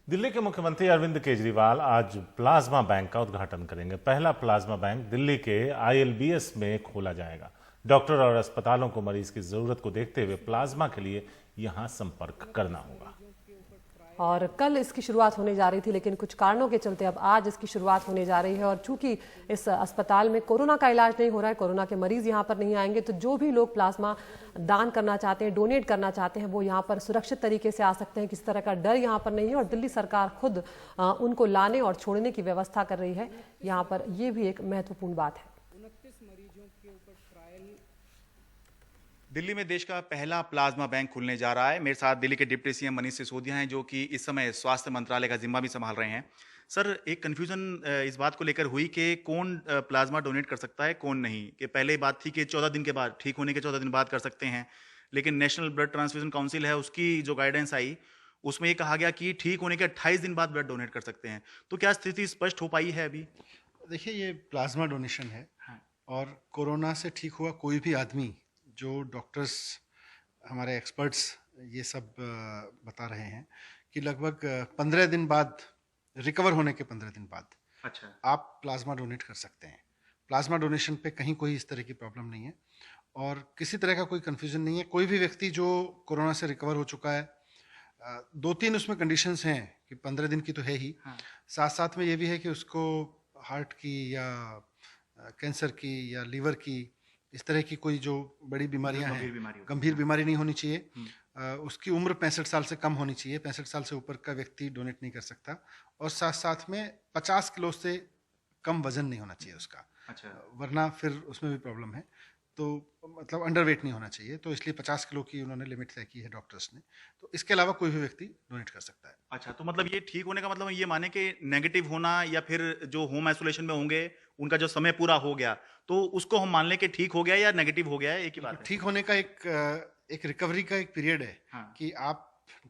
दिल्ली के मुख्यमंत्री अरविंद केजरीवाल आज प्लाज्मा बैंक का उद्घाटन करेंगे। पहला प्लाज्मा बैंक दिल्ली के आईएलबीएस में खोला जाएगा। डॉक्टर और अस्पतालों को मरीज की जरूरत को देखते हुए प्लाज्मा के लिए यहां संपर्क करना होगा। और कल इसकी शुरुआत होने जा रही थी, लेकिन कुछ कारणों के चलते अब आज इसकी शुरुआत होने जा रही है। और चूंकि इस अस्पताल में कोरोना का इलाज नहीं हो रहा है, कोरोना के मरीज यहां पर नहीं आएंगे, तो जो भी लोग प्लाज्मा दान करना चाहते हैं, डोनेट करना चाहते हैं, वो यहां पर सुरक्षित तरीके से आ सकते हैं। किसी तरह का डर यहां पर नहीं है और दिल्ली सरकार खुद उनको लाने और छोड़ने की व्यवस्था कर रही है यहाँ पर। ये भी एक महत्वपूर्ण बात है। दिल्ली में देश का पहला प्लाज्मा बैंक खुलने जा रहा है। मेरे साथ दिल्ली के डिप्टी सीएम मनीष सिसोदिया हैं, जो कि इस समय स्वास्थ्य मंत्रालय का जिम्मा भी संभाल रहे हैं। सर, एक कंफ्यूजन इस बात को लेकर हुई कि कौन प्लाज्मा डोनेट कर सकता है, कौन नहीं। कि पहले बात थी कि 14 दिन के बाद, ठीक होने के 14 दिन बाद कर सकते हैं, लेकिन नेशनल ब्लड ट्रांसफ्यूजन काउंसिल है, उसकी जो गाइडेंस आई उसमें ये कहा गया कि ठीक होने के 28 दिन बाद ब्लड डोनेट कर सकते हैं। तो क्या स्थिति स्पष्ट हो पाई है अभी? देखिए, ये प्लाज्मा डोनेशन है। हाँ। और कोरोना से ठीक हुआ कोई भी आदमी, जो डॉक्टर्स हमारे एक्सपर्ट्स ये सब बता रहे हैं कि लगभग 15 दिन बाद, रिकवर होने के 15 दिन बाद अच्छा, आप प्लाज्मा डोनेट कर सकते हैं। प्लाज्मा डोनेशन पे कहीं कोई इस तरह की प्रॉब्लम नहीं है और किसी तरह का कोई कन्फ्यूजन नहीं है। कोई भी व्यक्ति जो कोरोना से रिकवर हो चुका है, 2-3 उसमें कंडीशंस हैं कि 15 दिन की तो है ही, हाँ। साथ साथ में ये भी है कि उसको हार्ट की या कैंसर की या लीवर की, इस तरह की कोई जो बड़ी बीमारियां हैं, गंभीर बीमारी नहीं होनी चाहिए। उसकी उम्र 65 साल से कम होनी चाहिए। 65 साल से ऊपर का व्यक्ति डोनेट नहीं कर सकता। और साथ साथ में 50 किलो से कम वजन नहीं होना चाहिए उसका। अच्छा। वरना फिर उसमें भी प्रॉब्लम है। तो मतलब अंडरवेट नहीं होना चाहिए, तो इसलिए 50 किलो की उन्होंने लिमिट तय की है डॉक्टर्स ने। तो इसके अलावा कोई भी व्यक्ति डोनेट कर सकता है। अच्छा, तो मतलब ये ठीक होने का मतलब ये माने कि नेगेटिव होना या फिर जो होम आइसोलेशन में होंगे उनका जो समय पूरा हो गया, तो उसको हम मान लें कि ठीक हो गया या नेगेटिव हो गया है, एक ही बात है। ठीक होने का एक रिकवरी का एक पीरियड है। हाँ। कि आप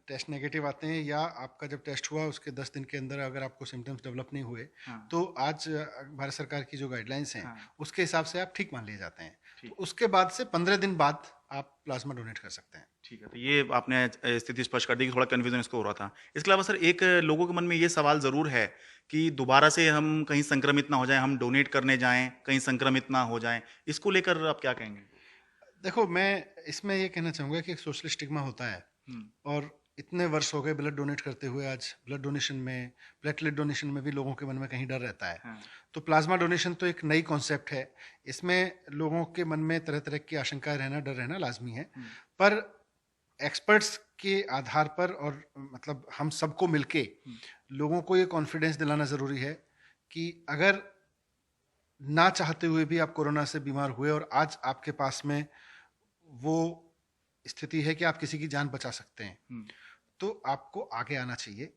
टेस्ट नेगेटिव आते हैं या आपका जब टेस्ट हुआ उसके 10 दिन के अंदर अगर आपको सिम्टम्स डेवलप नहीं हुए, हाँ। तो आज भारत सरकार की जो गाइडलाइंस हैं, हाँ। उसके हिसाब से आप ठीक मान लिए जाते हैं। ठीक। तो उसके बाद से 15 दिन बाद आप प्लाज्मा डोनेट कर सकते हैं। ठीक है, तो ये आपने स्थिति स्पष्ट कर दी कि थोड़ा कन्फ्यूजन इसको हो रहा था। इसके अलावा सर, एक लोगों के मन में ये सवाल ज़रूर है कि दोबारा से हम कहीं संक्रमित ना हो जाएँ, हम डोनेट करने जाएँ, कहीं संक्रमित ना हो जाएँ। इसको लेकर आप क्या कहेंगे? देखो, मैं इसमें ये कहना चाहूँगा कि एक सोशल स्टिग्मा होता है और इतने वर्ष हो गए ब्लड डोनेट करते हुए। आज ब्लड डोनेशन में, प्लेटलेट डोनेशन में भी लोगों के मन में कहीं डर रहता है। हाँ। तो प्लाज्मा डोनेशन तो एक नई कॉन्सेप्ट है। इसमें लोगों के मन में तरह तरह की आशंकाएं रहना, डर रहना लाजमी है। पर एक्सपर्ट्स के आधार पर और मतलब हम सबको मिलके लोगों को ये कॉन्फिडेंस दिलाना ज़रूरी है कि अगर ना चाहते हुए भी आप कोरोना से बीमार हुए और आज आपके पास में वो स्थिति है कि आप किसी की जान बचा सकते हैं, तो आपको आगे आना चाहिए।